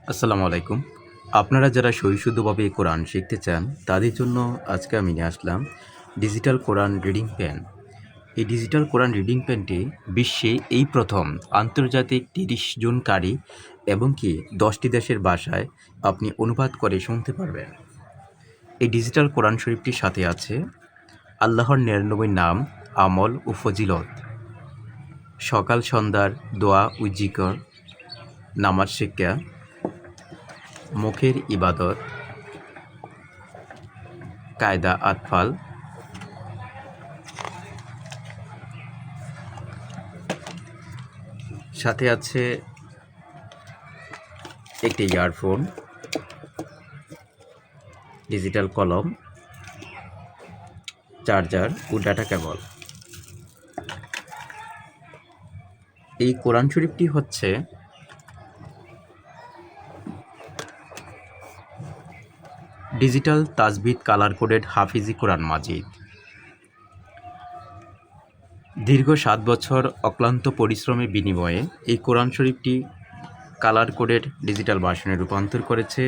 আসসালামু আলাইকুম। আপনারা যারা শুদ্ধভাবে কোরআন শিখতে চান, তাদের জন্য আজকে আমি নিয়ে আসলাম ডিজিটাল কোরআন রিডিং পেন। এই ডিজিটাল কোরআন রিডিং পেনটি বিশ্বে এই প্রথম আন্তর্জাতিক ৩০ জন কারি এবং কি ১০টি দেশের ভাষায় আপনি অনুবাদ করে শুনতে পারবেন। এই ডিজিটাল কোরআন শরীফটির সাথে আছে আল্লাহর ৯৯ নাম, আমল ও ফজিলত, সকাল সন্ধ্যার দোয়া ও জিকর, নামাজ শিক্ষা, মুখের ইবাদত, কায়দা আতফাল, সাথে আছে একটি ইয়ারফোন, ডিজিটাল কলম, চার্জার ও ডাটা কেবল। এই কোরআন শরীফটি হচ্ছে ডিজিটাল তাজবিদ কালার কোডেড হাফিজি কোরআন মাজিদ। দীর্ঘ ৭ বছর অক্লান্ত পরিশ্রমের বিনিময়ে এই কোরআন শরীফটি কালার কোডেড ডিজিটাল ভার্সনে রূপান্তর করেছে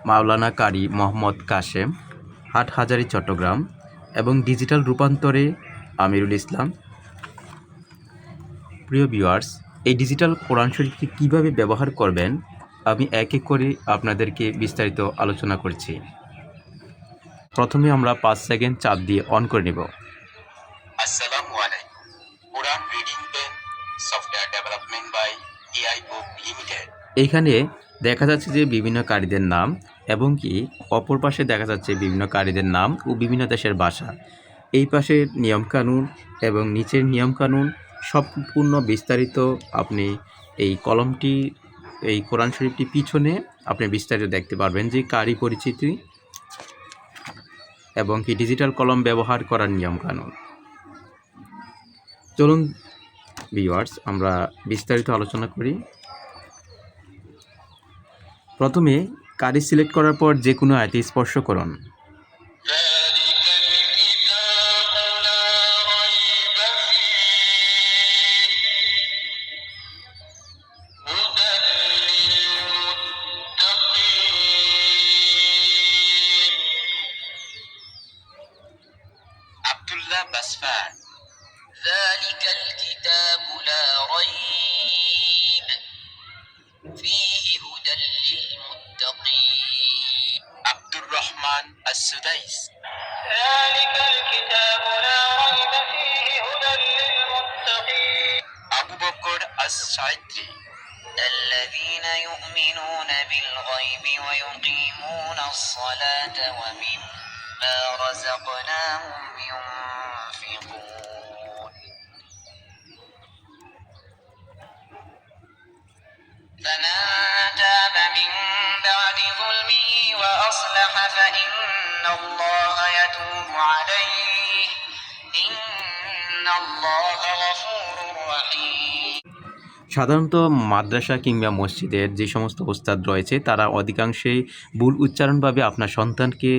মাওলানা কারি মোহাম্মদ কাশেম, হাটহাজারী, চট্টগ্রাম, এবং ডিজিটাল রূপান্তরে আমিরুল ইসলাম। প্রিয় ভিউয়ার্স, এই ডিজিটাল কোরআন শরীফটি কীভাবে ব্যবহার করবেন আমি এক এক করে আপনাদেরকে বিস্তারিত আলোচনা করছি। প্রথমে আমরা ৫ সেকেন্ড চাপ দিয়ে অন করে নেব। আসসালামু আলাইকুম। Quran reading pen software development by AI book limited. এইখানে দেখা যাচ্ছে যে বিভিন্ন কারীদের নাম এবং কি অপর পাশে দেখা যাচ্ছে বিভিন্ন কারীদের নাম ও বিভিন্ন দেশের ভাষা। এই পাশের নিয়মকানুন এবং নিচের নিয়মকানুন সম্পূর্ণ বিস্তারিত আপনি এই কলমটি, এই কোরআন শরীফটি পিছনে আপনি বিস্তারিত দেখতে পারবেন যে কারি পরিচিতি এবং কি ডিজিটাল কলম ব্যবহার করার নিয়মকানুন। চলুন ভিউয়ার্স আমরা বিস্তারিত আলোচনা করি। প্রথমে কারি সিলেক্ট করার পর যে কোনো আয়াতে স্পর্শ করুন। আব্দুল্লাহ বাসফার, ذلك الكتاب لا ريب فيه هدى للمتقين। عبد الرحمن السديس، ذلك الكتاب لا ريب فيه هدى للمتقين। أبو بكر السعدي، الذين يؤمنون بالغيب ويقيمون الصلاة ومما رزقناهم ينفقون فمن تاب من بعد ظلمه وأصلح فإن الله يتوب عليه إن الله غفور رحيم। সাধারণত মাদ্রাসা কিংবা মসজিদের যে সমস্ত ওস্তাদ রয়েছে তারা অধিকাংশই ভুল উচ্চারণভাবে আপনার সন্তানকে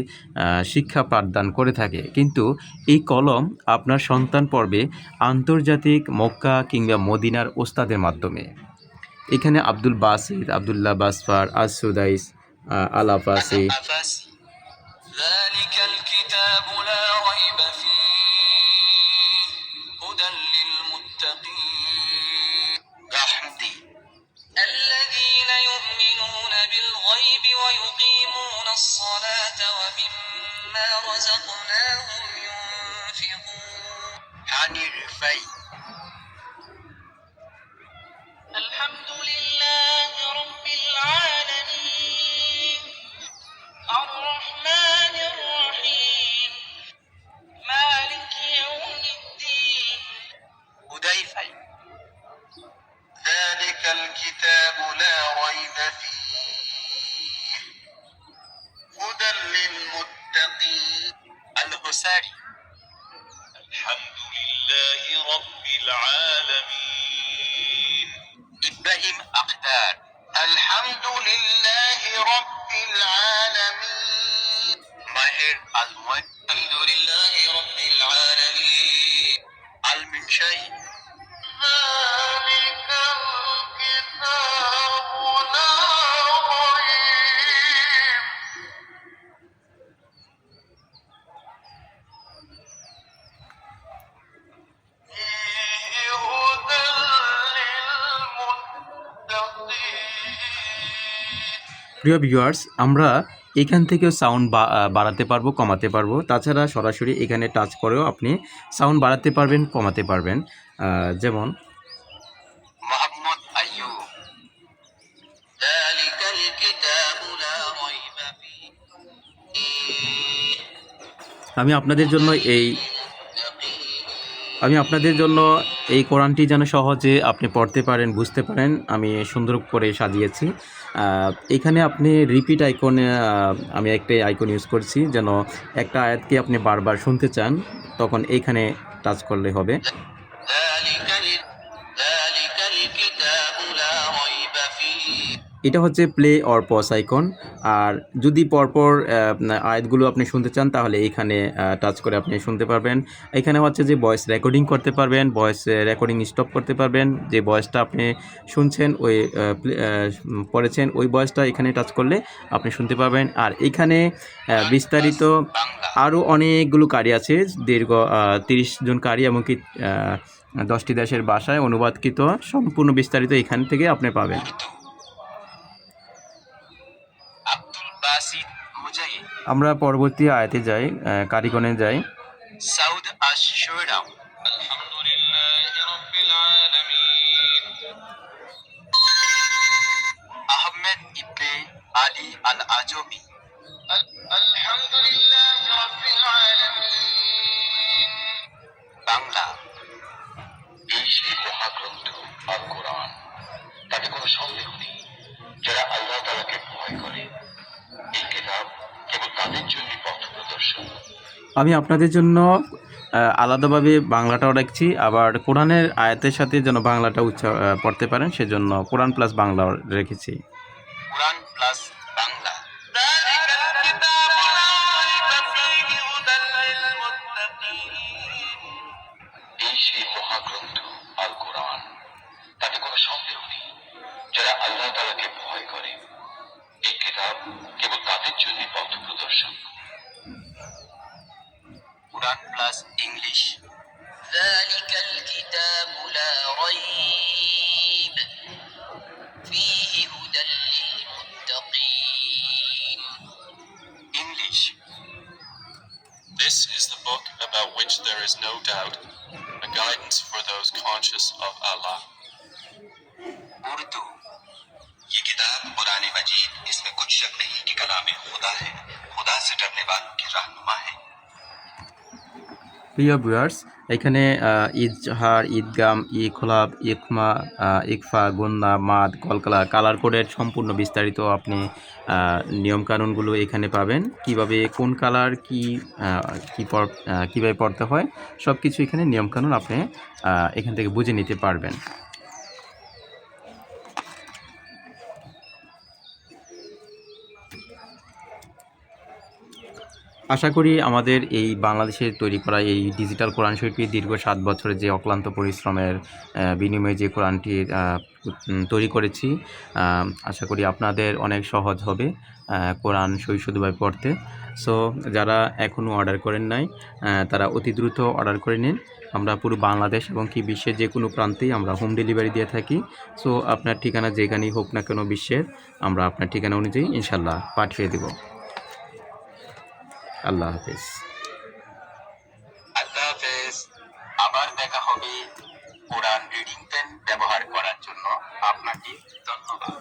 শিক্ষা পাঠদান করে থাকে, কিন্তু এই কলম আপনার সন্তান পড়বে আন্তর্জাতিক মক্কা কিংবা মদিনার ওস্তাদের মাধ্যমে। এখানে আব্দুল বাসির, আবদুল্লাহ বাসফার, সুদাইস, আল আফাসি, ذلك الكتاب لا ريب فيه هدى للمتقين رحمتي الذين يؤمنون بالغيب ويقيمون الصلاة ومما رزقناهم ينفقون هاني الرفاعي، الحمد لله رب العالمين الرحمن الرحيم مالك يوم الدين حذيفة، ذلك الكتاب لا ريب فيه هدى للمتقين الحساري، الحمد لله رب العالمين إبراهيم أقدار، الحمد لله رب العالمين ماهر الموت، الحمد لله رب العالمين المنشي، ذلك الكتاب প্রিয় ভিউয়ার্স, আমরা এখান থেকেও সাউন্ড বাড়াতে পারবো, কমাতে পারবো। তাছাড়া সরাসরি এখানে টাচ করেও আপনি সাউন্ড বাড়াতে পারবেন, কমাতে পারবেন। যেমন মোহাম্মদ আইয়ুব যালিকাল কিতাবু লা রাইবা ফীহি আমি আপনাদের জন্য এই কোরআনটি যেন সহজে আপনি পড়তে পারেন, বুঝতে পারেন, আমি সুন্দর করে সাজিয়েছি। এখানে আপনি রিপিট আইকনে আমি একটা আইকন ইউজ করছি, যেন একটা আয়াতকে আপনি বারবার শুনতে চান, তখন এইখানে টাচ করলে হবে। যালিকাল কিতাবু লা রাইবা ফীহি এটা হচ্ছে প্লে অর পজ আইকন। আর যদি পরপর আয়াতগুলো আপনি শুনতে চান তাহলে এইখানে টাচ করে আপনি শুনতে পারবেন। এখানে হচ্ছে যে ভয়েস রেকর্ডিং করতে পারবেন, ভয়েস রেকর্ডিং স্টপ করতে পারবেন। যে ভয়েসটা আপনি শুনছেন পড়েছেন ওই ভয়েসটা এখানে টাচ করলে আপনি শুনতে পারবেন। আর এখানে বিস্তারিত আরও অনেকগুলো কারি আছে, দীর্ঘ 30 জন কারি, এমনকি 10টি দেশের ভাষায় অনুবাদকৃত সম্পূর্ণ বিস্তারিত এখান থেকে আপনি পাবেন। আব্দুল বাসিত মুজাহিদ আমরা পরবর্তী আয়াতে যাই, কারিগণে যাই। সাউদ আশ-শুরা আলহামদুলিল্লাহি রাব্বিল আলামিন আহমেদ ইবনে আলী আল আজমি আলহামদুলিল্লাহি রাব্বিল আলামিন বাংলা। এই সেই মহাগ্রন্থ আল কোরআন, তাতে কোনো সন্দেহ নেই। যারা আল্লাহ তাআলাকে ভয় করে, এই কিতাব কেবল তাদের জন্য পথ প্রদর্শন। আমি আপনাদের জন্য আলাদাভাবে বাংলাটাও রাখছি, আবার কোরআনের আয়াতের সাথে যেন বাংলাটা পড়তে পারেন সেজন্য কোরআন প্লাস বাংলাও রেখেছি। কোরআন প্লাস বাংলা। যালিকাল কিতাবু লা রাইবা ফীহি হুদাল লিল মুত্তাকিন। এই সেই মহাগ্রন্থ আল কোরআন, তাতে কোনো সন্দেহ নেই। যারা আল্লাহ তাআলাকে ভয় করে, এই কিতাব কেবল তাদের জন্য পথ প্রদর্শন। কোরআন প্লাস ইংলিশ। যালিকাল কিতাবু লা রাইব ফীহি হুদাল লিল মুত্তাকিন। English. This is the book about which there is no doubt, a guidance for those conscious of Allah. Urdu. ये किताब कुरान मजीद, इसमें कुछ शक नहीं कि कलाम खुदा है, खुदा से डरने वालों की रहनुमा है। প্রিয় ভিউয়ার্স, এখানে ইজহার, ঈদগাম, ইখলাব, ইকমা, ইকফা, গুন্না, মাদ, কলকলা, কালার কোডের সম্পূর্ণ বিস্তারিত আপনি নিয়মকানুনগুলো এখানে পাবেন। কিভাবে কোন কালার কীভাবে পড়তে হয় সব কিছু এখানে নিয়মকানুন আপনি এখান থেকে বুঝে নিতে পারবেন। আশা করি আমাদের এই বাংলাদেশের তৈরি করা এই ডিজিটাল কোরআন শরীফটি দীর্ঘ 7 বছরের যে অক্লান্ত পরিশ্রমের বিনিময়ে যে কোরআনটি তৈরি করেছি, আশা করি আপনাদের অনেক সহজ হবে কোরআন শুদ্ধভাবে পড়তে। সো যারা এখনও অর্ডার করেন নাই তারা অতি দ্রুত অর্ডার করে নিন। আমরা পুরো বাংলাদেশ এবং কি বিশ্বের যে কোনো প্রান্তেই আমরা হোম ডেলিভারি দিয়ে থাকি। সো আপনার ঠিকানা যেখানেই হোক না কেন বিশ্বের, আমরা আপনার ঠিকানা অনুযায়ী ইনশাল্লাহ পাঠিয়ে দেব। আল্লাহ হাফেজ। আল্লাহ হাফেজ। আবার দেখা হবে। কোরআন রিডিং পেন ব্যবহার করার জন্য আপনাকে ধন্যবাদ।